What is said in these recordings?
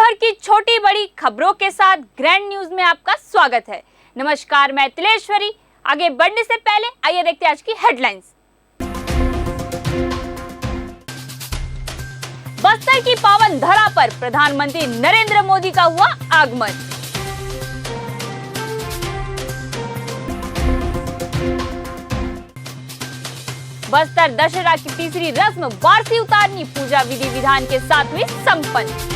भर की छोटी बड़ी खबरों के साथ ग्रैंड न्यूज में आपका स्वागत है। नमस्कार, मैं तिलेश्वरी। आगे बढ़ने से पहले आइए देखते हैं आज की हेडलाइंस। बस्तर की पावन धरा पर प्रधानमंत्री नरेंद्र मोदी का हुआ आगमन। बस्तर दशहरा की तीसरी रस्म वारसी उतारनी पूजा विधि विधान के साथ हुई संपन्न।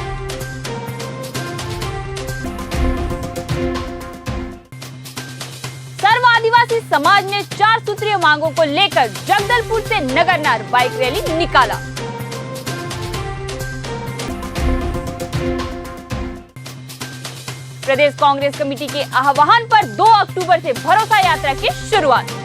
सर्व आदिवासी समाज ने 4 सूत्रीय मांगों को लेकर जगदलपुर से नगरनार बाइक रैली निकाला। प्रदेश कांग्रेस कमेटी के आह्वान पर 2 अक्टूबर से भरोसा यात्रा की शुरुआत।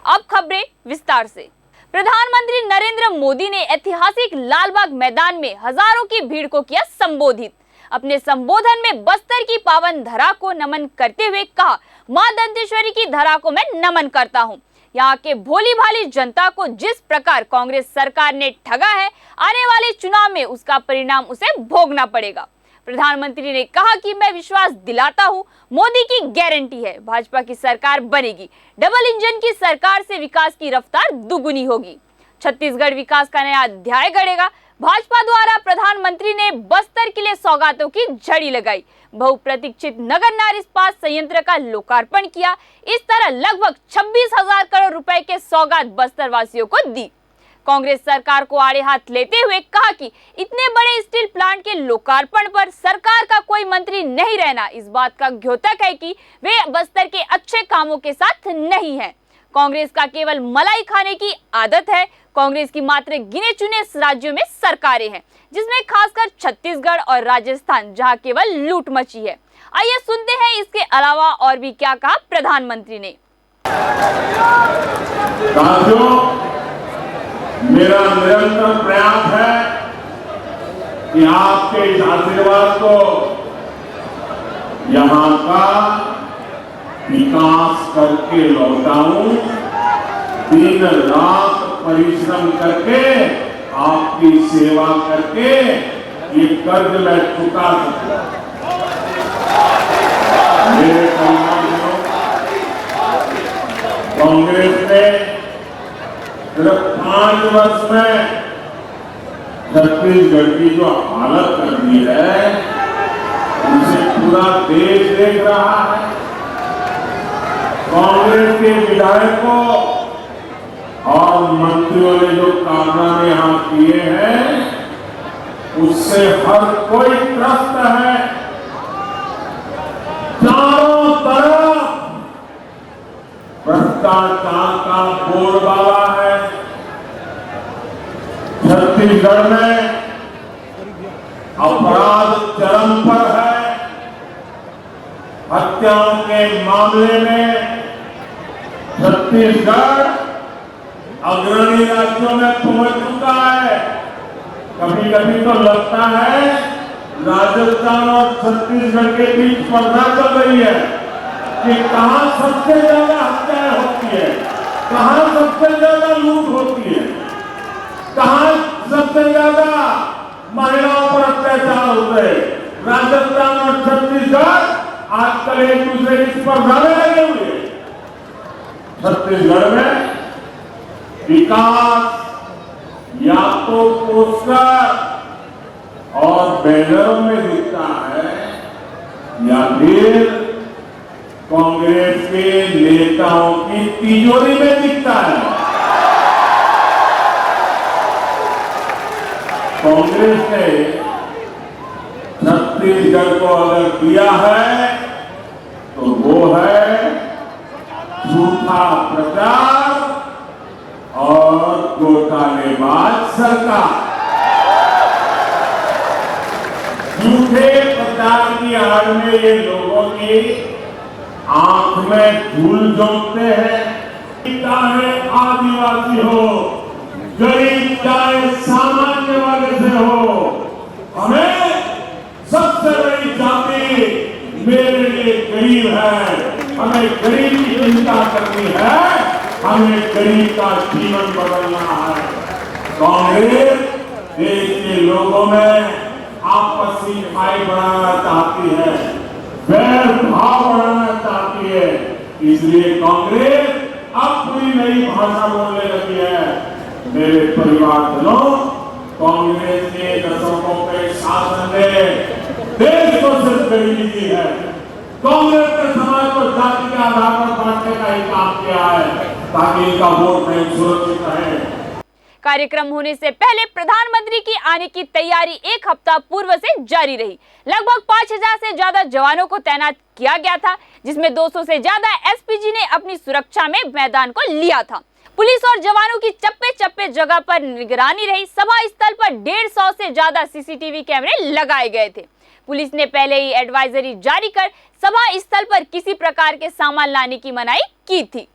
अब खबरें विस्तार से। प्रधानमंत्री नरेंद्र मोदी ने ऐतिहासिक लालबाग मैदान में हजारों की भीड़ को किया संबोधित। अपने संबोधन में बस्तर की पावन धरा को नमन करते हुए कहा, मां दंतेश्वरी की धरा को मैं नमन करता हूं। यहाँ के भोली भाली जनता को जिस प्रकार कांग्रेस सरकार ने ठगा है, आने वाले चुनाव में उसका परिणाम उसे भोगना पड़ेगा। प्रधानमंत्री ने कहा कि मैं विश्वास दिलाता हूं, मोदी की गारंटी है, भाजपा की सरकार बनेगी। डबल इंजन की सरकार से विकास की रफ्तार दुगुनी होगी। छत्तीसगढ़ विकास का नया अध्याय गढ़ेगा। भाजपा द्वारा प्रधानमंत्री ने बस्तर के लिए सौगातों की झड़ी लगाई। बहुप्रतीक्षित नगरनार इस्पात संयंत्र का लोकार्पण किया। इस तरह लगभग 26,000 करोड़ रुपए के सौगात बस्तर वासियों को दी। कांग्रेस सरकार को आड़े हाथ लेते हुए कहा कि इतने बड़े स्टील प्लांट के लोकार्पण पर सरकार का कोई मंत्री नहीं रहना इस बात का द्योतक है कि वे बस्तर के अच्छे कामों के साथ नहीं हैं। कांग्रेस का केवल मलाई खाने की आदत है। कांग्रेस की मात्र गिने चुने राज्यों में सरकारें हैं, जिसमें खासकर छत्तीसगढ़ और राजस्थान, जहां केवल लूट मची है। आइए सुनते हैं इसके अलावा और भी क्या कहा प्रधानमंत्री ने। मेरा निरंतर प्रयास है कि आपके इस आशीर्वाद को यहां का विकास करके लौटाऊं, दिन रात परिश्रम करके आपकी सेवा करके ये कर्ज मैं चुका सकूं। मेरे परिवार कांग्रेस ने सिर्फ 5 वर्ष में छत्तीसगढ़ की जो हालत कर दी है, उसे पूरा देश देख रहा है। कांग्रेस के विधायकों और मंत्रियों ने जो कारनामे यहां किए हैं, उससे हर कोई त्रस्त है। चारों तरफ भ्रष्टाचार का बोलबाला है। छत्तीसगढ़ में अपराध चरम पर है। हत्याओं के मामले में छत्तीसगढ़ अग्रणी राज्यों में पहुंच चुका है। कभी कभी तो लगता है राजस्थान और छत्तीसगढ़ के बीच स्पर्धा चल रही है कि कहां सबसे ज्यादा हत्याएं होती है, कहां सबसे ज्यादा लूट होती है, कहां सबसे ज्यादा महिलाओं पर अत्याचार होते हैं। राजस्थान और छत्तीसगढ़ आजकल एक दूसरे की स्पर्धा में लगे हुए हैं। छत्तीसगढ़ में विकास या तो पोस्टर और बैनरों में दिखता है या फिर कांग्रेस के नेताओं की तिजोरी में दिखता है। कांग्रेस ने छत्तीसगढ़ को अगर दिया है तो वो है झूठा प्रचार और घोटालेबाज सरकार। झूठे प्रचार की आड़ में ये लोगों की आंख में धूल झोंकते हैं। चाहे आदिवासी हो, गरीब चाहे सामान्य वर्ग से हो, हमें सबसे बड़ी जाति मेरे लिए गरीब है। हमें गरीब की चिंता करनी है। हमें गरीब का जीवन बदलना है। कांग्रेस देश के लोगों में आपसी भाई बढ़ाना चाहती है, वैर भाव बढ़ाना चाहती है। इसलिए कांग्रेस अब पूरी नई भाषा बोलने लगी है। मेरे परिवारजनों, कांग्रेस के दशकों के शासन ने देश को सिर्फ गरीबी दी है। कांग्रेस ने समाज को जाति के आधार पर बांटने का ही काम किया है ताकि इनका वोट बैंक सुरक्षित रहे। कार्यक्रम होने से पहले प्रधानमंत्री की आने की तैयारी एक हफ्ता पूर्व से जारी रही। लगभग 5000 से ज्यादा जवानों को तैनात किया गया था, जिसमें 200 से ज्यादा एसपीजी ने अपनी सुरक्षा में मैदान को लिया था। पुलिस और जवानों की चप्पे चप्पे जगह पर निगरानी रही। सभा स्थल पर 150 से ज्यादा सीसीटीवी कैमरे लगाए गए थे। पुलिस ने पहले ही एडवाइजरी जारी कर सभा स्थल पर किसी प्रकार के सामान लाने की मनाही की थी।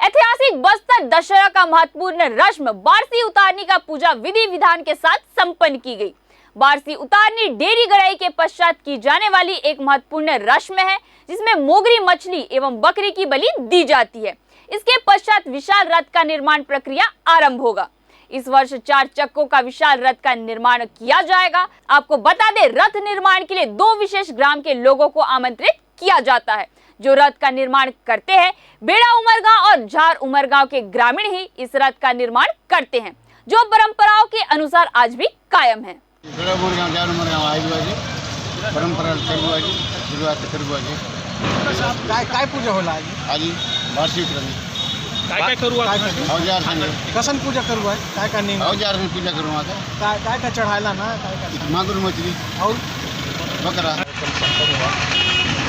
ऐतिहासिक बस्तर दशहरा का महत्वपूर्ण रस्म बारसी उतारनी का पूजा विधि विधान के साथ संपन्न की गई। बारसी उतारनी डेरी गड़ाई के पश्चात की जाने वाली एक महत्वपूर्ण रस्म है, जिसमें मोगरी मछली एवं बकरी की बलि दी जाती है। इसके पश्चात विशाल रथ का निर्माण प्रक्रिया आरंभ होगा। इस वर्ष 4 चक्कों का विशाल रथ का निर्माण किया जाएगा। आपको बता दें, रथ निर्माण के लिए 2 विशेष ग्राम के लोगों को आमंत्रित किया जाता है, जो रथ का निर्माण करते हैं। बेड़ा उमरगांव और झार उमरगांव के ग्रामीण ही इस रथ का निर्माण करते हैं, जो परंपराओं के अनुसार आज भी कायम है। काय पूजा होला आज बारसी उतरणी काय करू औजार संगे कसन पूजा करू आहे काय का नेम औजार में पूजा करू आता काय काय का चढ़ायला ना काय का मागुर मछली और बकरा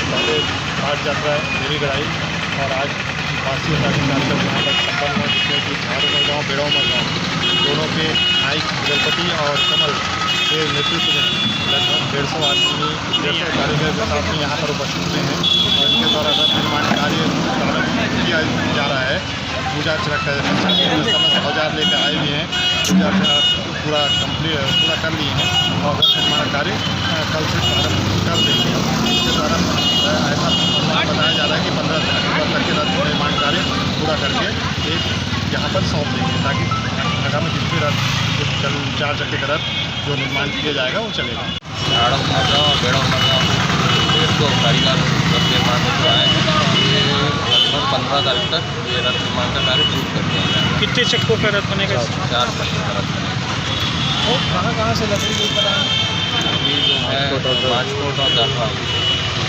पहले घाट यात्रा डेरी गड़ाई और आज बारसी उतारनी कार्यक्रम यहाँ तक संपन्न हुआ, जिसमें कि झार उमरगांव बेड़ा उमरगांव दोनों के नायक जलपति और कमल के नेतृत्व में लगभग 150 आदमी 150 कारीगर के साथ में यहाँ पर उपस्थित हुए हैं और इनके द्वारा रथ निर्माण कार्य प्रारंभ किया जा रहा है। पूजा अर्चना समस्त औजार लेकर आए हुए हैं। पूजा अर्चना पूरा कर लिए हैं और रथ निर्माण कार्य कल से प्रारंभ कर देंगे। इसके द्वारा ऐसा बताया जा रहा है कि 15 अक्टूबर तक के रथ निर्माण कार्य पूरा करके एक यहाँ पर सौंप देंगे, ताकि आगामी दिन भी रथ 4 चक्के का रथ जो निर्माण किया जाएगा वो चलेगा। झाड़ उमरगांव और बेड़ा उमरगांव 150 कारीगर रथ निर्माण हो रहा है। ये लगभग 15 तारीख तक ये रथ निर्माण का कार्य शुरू कर दिया जाएगा। कितने चक्कों का रथ बनेगा? 4 चक्के का रथ बनेगा। और कहाँ से लकड़ी ऊपर आए? ये जो है राजकोट और दरभंगा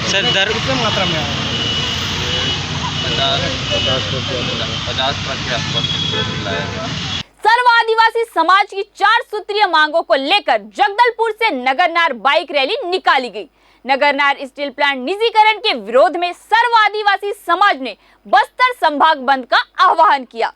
सर दर कितने मात्रा में आए? 50 ट्रक के आसपास लाया गया। सर्व आदिवासी समाज की 4 सूत्रीय मांगों को लेकर जगदलपुर से नगरनार बाइक रैली निकाली गई। नगरनार स्टील प्लांट निजीकरण के विरोध में सर्व आदिवासी समाज ने बस्तर संभाग बंद का आह्वान किया।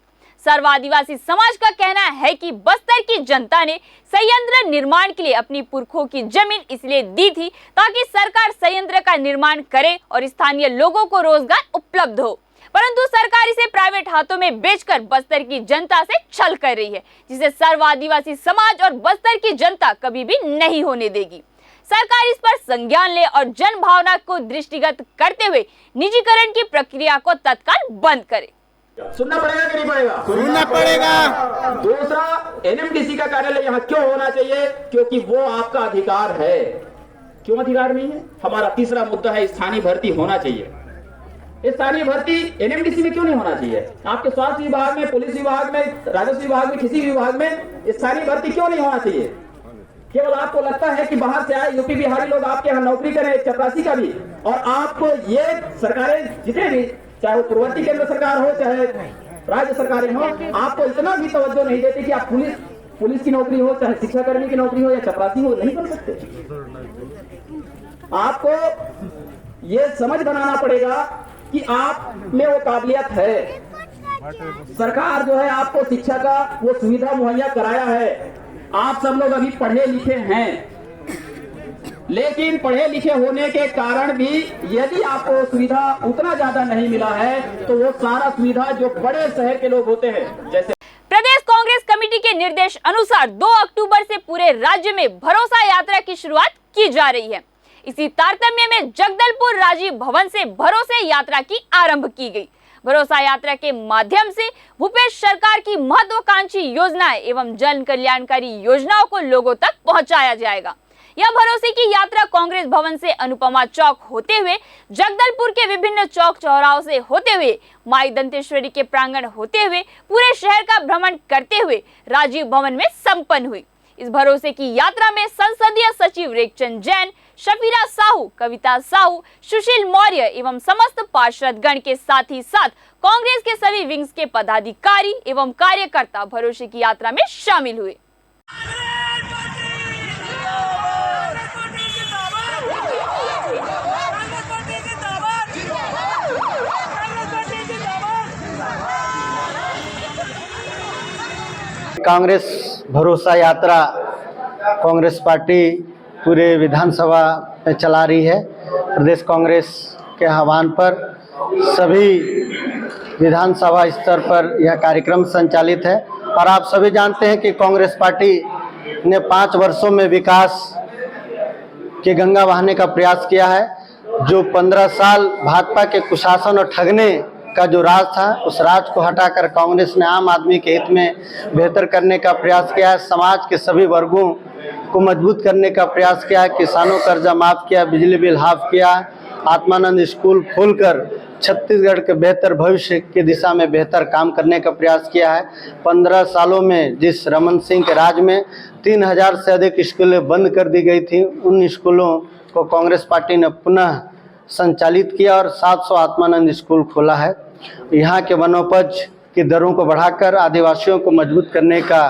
सर्व आदिवासी समाज का कहना है कि बस्तर की जनता ने संयंत्र निर्माण के लिए अपनी पुरखों की जमीन इसलिए दी थी ताकि सरकार संयंत्र का निर्माण करे और स्थानीय लोगों को रोजगार उपलब्ध हो, परंतु सरकार इसे प्राइवेट हाथों में बेचकर बस्तर की जनता से छल कर रही है, जिसे सर्व आदिवासी समाज और बस्तर की जनता कभी भी नहीं होने देगी। सरकार इस पर संज्ञान ले और जन भावना को दृष्टिगत करते हुए निजीकरण की प्रक्रिया को तत्काल बंद करे। सुनना पड़ेगा कि नहीं पड़ेगा? सुनना पड़ेगा। दूसरा, एनएमडीसी का कार्यालय यहाँ क्यों होना चाहिए? क्योंकि वो आपका अधिकार है। क्यों अधिकार नहीं है? हमारा तीसरा मुद्दा है स्थानीय भर्ती होना चाहिए। स्थानीय भर्ती एनएमडीसी में क्यों नहीं होना चाहिए? आपके स्वास्थ्य विभाग में, पुलिस विभाग में, राजस्व विभाग में, किसी विभाग में स्थानीय भर्ती क्यों नहीं होना चाहिए? केवल आपको लगता है कि बाहर से आए यूपी बिहारी लोग आपके यहाँ नौकरी करें, चपरासी का भी, और आपको ये सरकारें जितने भी, चाहे वो पूर्ववर्ती केंद्र सरकार हो चाहे राज्य सरकारें हो, आपको इतना भी तवज्जो नहीं देती कि आप पुलिस की नौकरी हो, चाहे शिक्षा कर्मी की नौकरी हो या चपरासी हो, नहीं कर सकते। आपको ये समझ बनाना पड़ेगा कि आप में वो काबिलियत है। सरकार जो है आपको शिक्षा का वो सुविधा मुहैया कराया है। आप सब लोग अभी पढ़े लिखे हैं, लेकिन पढ़े लिखे होने के कारण भी यदि आपको सुविधा उतना ज्यादा नहीं मिला है तो वो सारा सुविधा जो बड़े शहर के लोग होते हैं, जैसे प्रदेश कांग्रेस कमेटी के निर्देश अनुसार 2 अक्टूबर से पूरे राज्य में भरोसा यात्रा की शुरुआत की जा रही है। इसी तारतम्य में जगदलपुर राजीव भवन से भरोसे यात्रा की आरंभ की गई। भरोसा यात्रा के माध्यम से भूपेश सरकार की महत्वाकांक्षी योजनाएं एवं जन कल्याणकारी योजनाओं को लोगों तक पहुंचाया जाएगा। यह भरोसे की यात्रा कांग्रेस भवन से अनुपमा चौक होते हुए, जगदलपुर के विभिन्न चौक चौराहों से होते हुए, माई दंतेश्वरी के प्रांगण होते हुए, पूरे शहर का भ्रमण करते हुए राजीव भवन में संपन्न हुई। इस भरोसे की यात्रा में संसदीय सचिव रेखचंद जैन, शफीरा साहू, कविता साहू, सुशील मौर्य एवं समस्त पार्षदगण के साथ ही साथ कांग्रेस के सभी विंग्स के पदाधिकारी एवं कार्यकर्ता भरोसे की यात्रा में शामिल हुए। कांग्रेस भरोसा यात्रा कांग्रेस पार्टी पूरे विधानसभा में चला रही है। प्रदेश कांग्रेस के आह्वान पर सभी विधानसभा स्तर पर यह कार्यक्रम संचालित है और आप सभी जानते हैं कि कांग्रेस पार्टी ने 5 वर्षों में विकास की गंगा बहाने का प्रयास किया है। जो 15 साल भाजपा के कुशासन और ठगने का जो राज था, उस राज को हटाकर कांग्रेस ने आम आदमी के हित में बेहतर करने का प्रयास किया है। समाज के सभी वर्गों को मजबूत करने का प्रयास किया है। किसानों कर्जा माफ किया, बिजली बिल हाफ किया, आत्मानंद स्कूल खोलकर छत्तीसगढ़ के बेहतर भविष्य की दिशा में बेहतर काम करने का प्रयास किया है। 15 सालों में जिस रमन सिंह के राज में 3000 से अधिक स्कूलें बंद कर दी गई थी, उन स्कूलों को कांग्रेस पार्टी ने पुनः संचालित किया और 700 आत्मानंद स्कूल खोला है। यहाँ के वनोपज की दरों को बढ़ाकर आदिवासियों को मजबूत करने का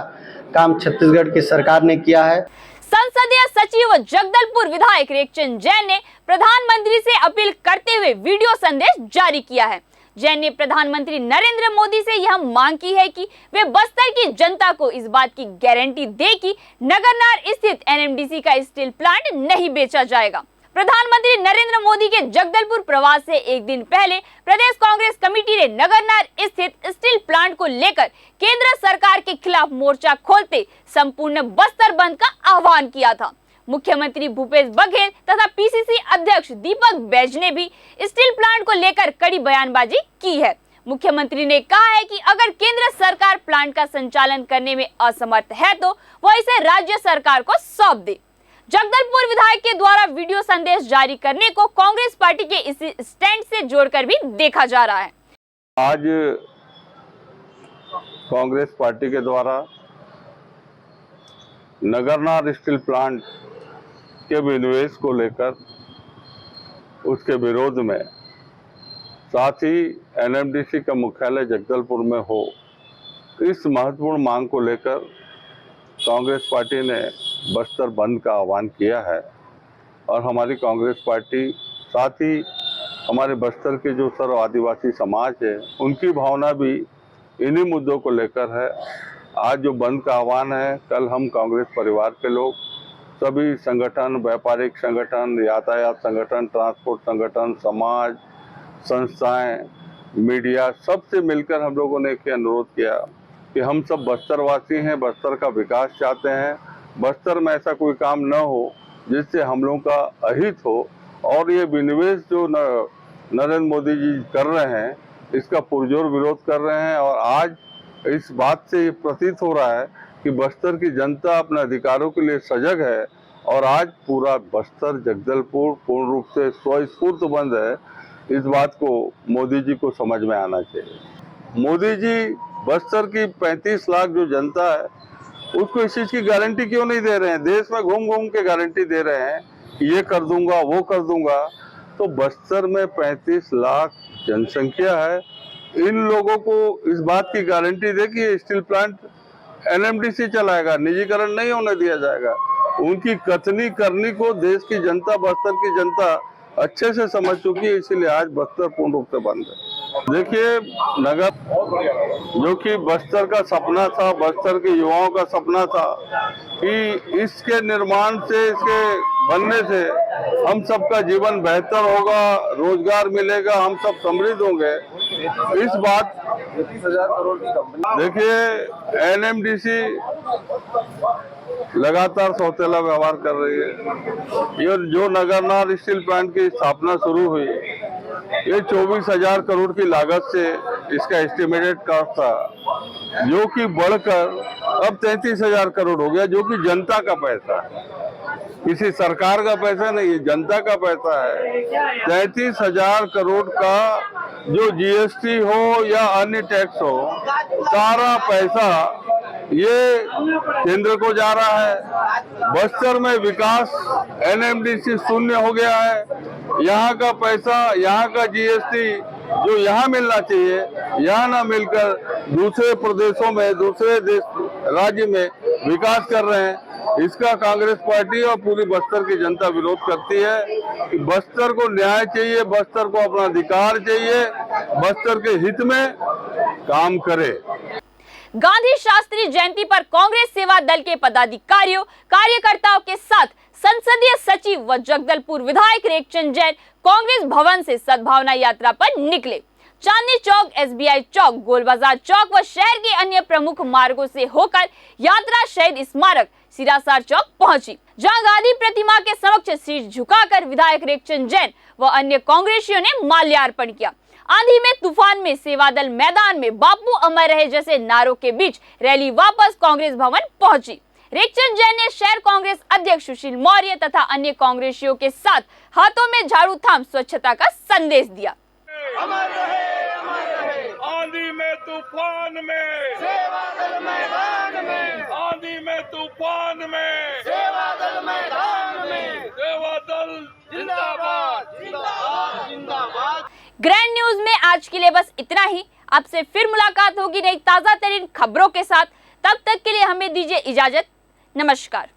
काम छत्तीसगढ़ की सरकार ने किया है। संसदीय सचिव जगदलपुर विधायक रेखचंद जैन ने प्रधानमंत्री से अपील करते हुए वीडियो संदेश जारी किया है। जैन ने प्रधानमंत्री नरेंद्र मोदी से यह मांग की है कि वे बस्तर की जनता को इस बात की गारंटी दे कि नगरनार स्थित एनएमडीसी का स्टील प्लांट नहीं बेचा जाएगा। प्रधानमंत्री नरेंद्र मोदी के जगदलपुर प्रवास से एक दिन पहले प्रदेश कांग्रेस कमेटी ने नगरनार स्थित स्टील प्लांट को लेकर केंद्र सरकार के खिलाफ मोर्चा खोलते संपूर्ण बस्तर बंद का आह्वान किया था। मुख्यमंत्री भूपेश बघेल तथा पीसीसी अध्यक्ष दीपक बैज ने भी स्टील प्लांट को लेकर कड़ी बयानबाजी की है। मुख्यमंत्री ने कहा है कि अगर केंद्र सरकार प्लांट का संचालन करने में असमर्थ है तो वह इसे राज्य सरकार को सौंप दे। जगदलपुर विधायक के द्वारा वीडियो संदेश जारी करने को कांग्रेस पार्टी के इस स्टैंड से जोड़कर भी देखा जा रहा है। आज कांग्रेस पार्टी के द्वारा नगरनार स्टील प्लांट के विनिवेश को लेकर उसके विरोध में, साथ ही एनएमडीसी का मुख्यालय जगदलपुर में हो, इस महत्वपूर्ण मांग को लेकर कांग्रेस पार्टी ने बस्तर बंद का आह्वान किया है। और हमारी कांग्रेस पार्टी साथ ही हमारे बस्तर के जो सर्व आदिवासी समाज है, उनकी भावना भी इन्हीं मुद्दों को लेकर है। आज जो बंद का आह्वान है, कल हम कांग्रेस परिवार के लोग सभी संगठन, व्यापारिक संगठन, यातायात संगठन, ट्रांसपोर्ट संगठन, समाज, संस्थाएं, मीडिया, सबसे मिलकर हम लोगों ने एक अनुरोध किया कि हम सब बस्तरवासी हैं, बस्तर का विकास चाहते हैं। बस्तर में ऐसा कोई काम न हो जिससे हम लोगों का अहित हो, और ये विनिवेश जो नरेंद्र मोदी जी कर रहे हैं, इसका पुरजोर विरोध कर रहे हैं। और आज इस बात से ये प्रतीत हो रहा है कि बस्तर की जनता अपने अधिकारों के लिए सजग है और आज पूरा बस्तर जगदलपुर पूर्ण रूप से स्वस्फूर्त बंद है। इस बात को मोदी जी को समझ में आना चाहिए। मोदी जी बस्तर की 35 लाख जो जनता है उसको इस चीज की गारंटी क्यों नहीं दे रहे हैं? देश में घूम घूम के गारंटी दे रहे हैं कि ये कर दूंगा, वो कर दूंगा। तो बस्तर में 35 लाख जनसंख्या है, इन लोगों को इस बात की गारंटी दे कि स्टील प्लांट एनएमडीसी चलाएगा, निजीकरण नहीं होने दिया जाएगा। उनकी कथनी करनी को देश की जनता, बस्तर की जनता अच्छे से समझ चुकी है, इसीलिए आज बस्तर पूर्ण रूप से बंद है। देखिए, नगर जो कि बस्तर का सपना था, बस्तर के युवाओं का सपना था कि इसके निर्माण से, इसके बनने से हम सबका जीवन बेहतर होगा, रोजगार मिलेगा, हम सब समृद्ध होंगे। इस बात, देखिए, एनएमडीसी लगातार सौतेला व्यवहार कर रही है। ये जो नगरनार स्टील प्लांट की स्थापना शुरू हुई, ये 24,000 करोड़ की लागत से इसका एस्टिमेटेड कॉस्ट था, जो कि बढ़कर अब 33,000 करोड़ हो गया, जो कि जनता का पैसा है, किसी सरकार का पैसा नहीं है, जनता का पैसा है। 33,000 करोड़ का जो जीएसटी हो या अन्य टैक्स हो, सारा पैसा ये केंद्र को जा रहा है। बस्तर में विकास एनएमडीसी शून्य हो गया है। यहाँ का पैसा, यहाँ का जीएसटी जो यहाँ मिलना चाहिए, यहाँ ना मिलकर दूसरे प्रदेशों में, दूसरे देश राज्य में विकास कर रहे हैं। इसका कांग्रेस पार्टी और पूरी बस्तर की जनता विरोध करती है कि बस्तर को न्याय चाहिए, बस्तर को अपना अधिकार चाहिए, बस्तर के हित में काम करे। गांधी शास्त्री जयंती पर कांग्रेस सेवा दल के पदाधिकारियों कार्यकर्ताओं के साथ संसदीय सचिव व जगदलपुर विधायक रेखचंद जैन कांग्रेस भवन से सद्भावना यात्रा पर निकले। चांदनी चौक, एसबीआई चौक, गोल बाजार चौक व शहर के अन्य प्रमुख मार्गों से होकर यात्रा शहीद स्मारक सिरासार चौक पहुंची, जहां गांधी प्रतिमा के समक्ष सिर झुकाकर विधायक रेखचंद जैन व अन्य कांग्रेसियों ने माल्यार्पण किया। आंधी में तूफान में सेवादल मैदान में बापू अमर रहे जैसे नारों के बीच रैली वापस कांग्रेस भवन पहुंची। रेखचंद जैन ने शहर कांग्रेस अध्यक्ष सुशील मौर्य तथा अन्य कांग्रेसियों के साथ हाथों में झाड़ू थाम स्वच्छता का संदेश दिया। आंधी में तूफान में सेवादल मैदान में, आंधी में तूफान में सेवादल मैदान में, सेवादल जिंदाबाद जिंदाबाद जिंदाबाद। ग्रैंड न्यूज में आज के लिए बस इतना ही। आपसे फिर मुलाकात होगी नई ताजा तरीन खबरों के साथ। तब तक के लिए हमें दीजिए इजाजत। नमस्कार।